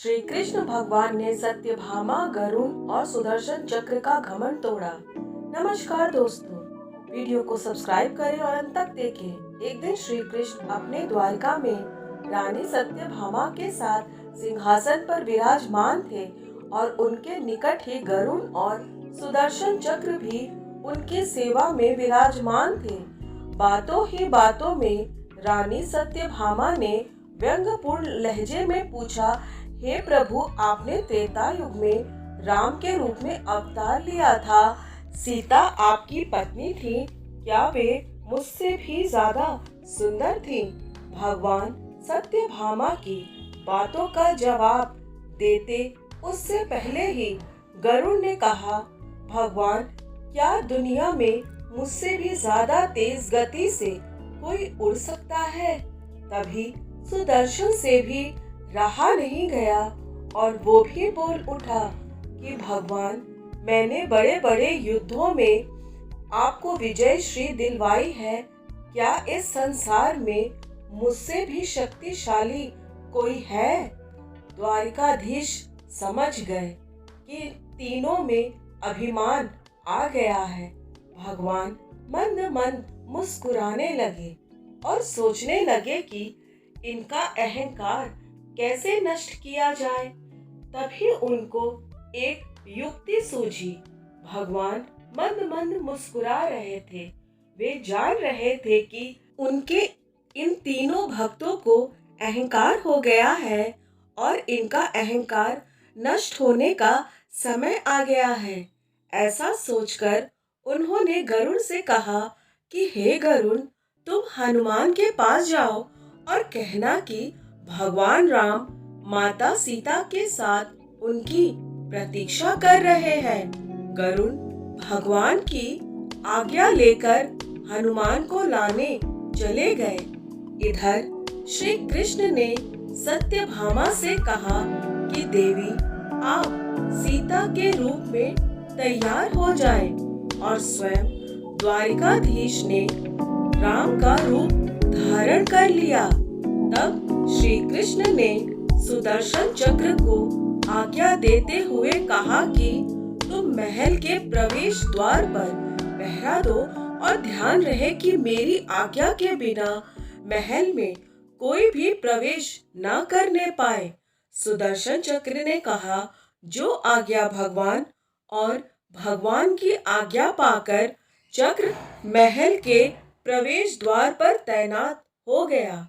श्री कृष्ण भगवान ने सत्यभामा, गरुड़ और सुदर्शन चक्र का घमंड तोड़ा। नमस्कार दोस्तों, वीडियो को सब्सक्राइब करें और अंत तक देखें। एक दिन श्री कृष्ण अपने द्वारका में रानी सत्यभामा के साथ सिंहासन पर विराजमान थे और उनके निकट ही गरुड़ और सुदर्शन चक्र भी उनकी सेवा में विराजमान थे। बातों ही बातों में रानी सत्यभामा ने व्यंग्यपूर्ण लहजे में पूछा, हे प्रभु, आपने त्रेता युग में राम के रूप में अवतार लिया था। सीता आपकी पत्नी थी, क्या वे मुझसे भी ज्यादा सुंदर थी? भगवान सत्यभामा की बातों का जवाब देते उससे पहले ही गरुड़ ने कहा, भगवान, क्या दुनिया में मुझसे भी ज्यादा तेज गति से कोई उड़ सकता है? तभी सुदर्शन से भी रहा नहीं गया और वो भी बोल उठा कि भगवान, मैंने बड़े बड़े युद्धों में आपको विजय श्री दिलवाई है। क्या इस संसार में मुझसे भी शक्तिशाली कोई है? द्वारिकाधीश समझ गए कि तीनों में अभिमान आ गया है। भगवान मंद मंद मुस्कुराने लगे और सोचने लगे कि इनका अहंकार कैसे नष्ट किया जाए। तभी उनको एक युक्ति सूझी। भगवान मंद मंद मुस्कुरा रहे थे। वे जान रहे थे कि उनके इन तीनों भक्तों को अहंकार हो गया है और इनका अहंकार नष्ट होने का समय आ गया है। ऐसा सोचकर उन्होंने गरुड़ से कहा कि हे गरुड़, तुम हनुमान के पास जाओ और कहना कि भगवान राम माता सीता के साथ उनकी प्रतीक्षा कर रहे हैं। गरुड़ भगवान की आज्ञा लेकर हनुमान को लाने चले गए। इधर श्री कृष्ण ने सत्यभामा से कहा कि देवी, आप सीता के रूप में तैयार हो जाएं और स्वयं द्वारिकाधीश ने राम का रूप धारण कर लिया। तब श्री कृष्ण ने सुदर्शन चक्र को आज्ञा देते हुए कहा कि तुम महल के प्रवेश द्वार पर पहरा दो और ध्यान रहे कि मेरी आज्ञा के बिना महल में कोई भी प्रवेश न करने पाए। सुदर्शन चक्र ने कहा, जो आज्ञा भगवान, और भगवान की आज्ञा पाकर चक्र महल के प्रवेश द्वार पर तैनात हो गया।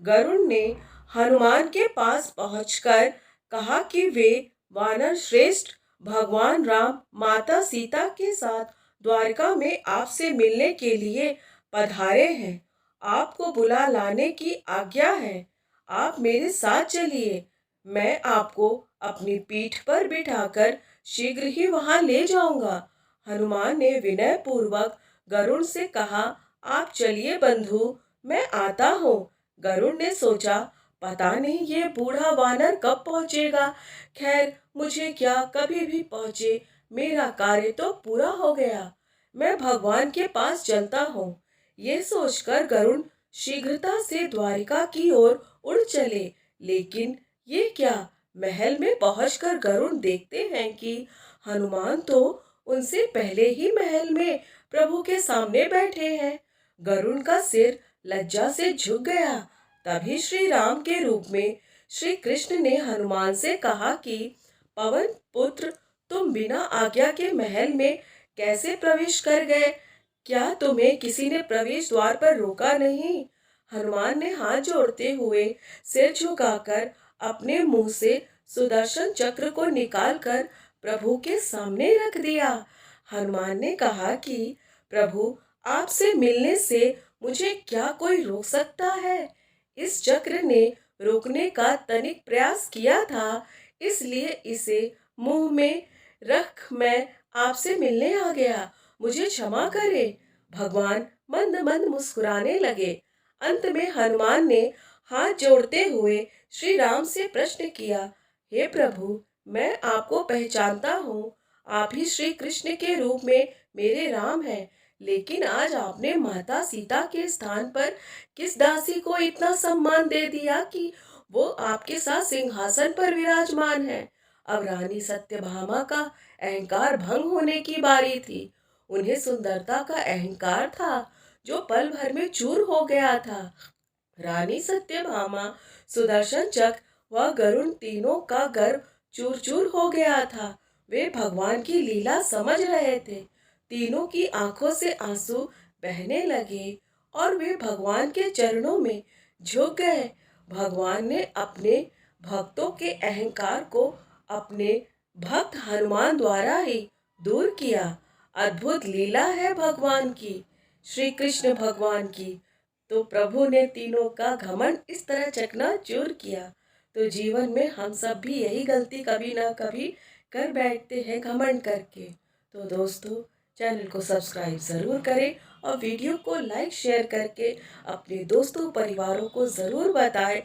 गरुड़ ने हनुमान के पास पहुंचकर कहा कि वे वानर श्रेष्ठ भगवान राम माता सीता के साथ द्वारका में आपसे मिलने के लिए पधारे हैं। आपको बुला लाने की आज्ञा है। आप मेरे साथ चलिए। मैं आपको अपनी पीठ पर बिठाकर शीघ्र ही वहां ले जाऊंगा। हनुमान ने विनय पूर्वक गरुड़ से कहा, आप चलिए बंधु, मैं आता हूँ। गरुड़ ने सोचा, पता नहीं ये बूढ़ा वानर कब पहुंचेगा। खैर, मुझे क्या, कभी भी पहुंचे, मेरा कार्य तो पूरा हो गया। मैं भगवान के पास चलता हूँ। ये सोचकर गरुड़ शीघ्रता से द्वारिका की ओर उड़ चले। लेकिन ये क्या, महल में पहुंचकर गरुड़ देखते हैं कि हनुमान तो उनसे पहले ही महल में प्रभु के सामने बैठे हैं। गरुड़ का सिर लज्जा से झुक गया। तभी श्री राम के रूप में श्री कृष्ण ने हनुमान से कहा कि पवन पुत्र, तुम बिना आज्ञा के महल में कैसे प्रवेश कर गए? क्या तुम्हें किसी ने प्रवेश द्वार पर रोका नहीं? हनुमान ने हाथ जोड़ते हुए सिर झुकाकर अपने मुंह से सुदर्शन चक्र को निकालकर प्रभु के सामने रख दिया। हनुमान ने कहा कि प्रभु, आपसे मिलने से मुझे क्या कोई रोक सकता है? इस चक्र ने रोकने का तनिक प्रयास किया था, इसलिए इसे मुंह में रख मैं आपसे मिलने आ गया। मुझे क्षमा करें। भगवान मंद मंद मुस्कुराने लगे। अंत में हनुमान ने हाथ जोड़ते हुए श्री राम से प्रश्न किया, हे प्रभु, मैं आपको पहचानता हूँ। आप ही श्री कृष्ण के रूप में मेरे राम हैं। लेकिन आज आपने माता सीता के स्थान पर किस दासी को इतना सम्मान दे दिया कि वो आपके साथ सिंहासन पर विराजमान है। अब रानी सत्यभामा का अहंकार भंग होने की बारी थी। उन्हें सुंदरता का अहंकार था जो पल भर में चूर हो गया था। रानी सत्यभामा, सुदर्शन चक्र व गरुण तीनों का गर्व चूर चूर हो गया था। वे भगवान की लीला समझ रहे थे। तीनों की आंखों से आंसू बहने लगे और वे भगवान के चरणों में झुक गए। भगवान ने अपने भक्तों के अहंकार को अपने भक्त हनुमान द्वारा ही दूर किया। अद्भुत लीला है भगवान की, श्री कृष्ण भगवान की। तो प्रभु ने तीनों का घमंड इस तरह चकनाचूर किया। तो जीवन में हम सब भी यही गलती कभी ना कभी कर बैठते हैं, घमंड करके। तो दोस्तों, चैनल को सब्सक्राइब ज़रूर करें और वीडियो को लाइक शेयर करके अपने दोस्तों परिवारों को ज़रूर बताएं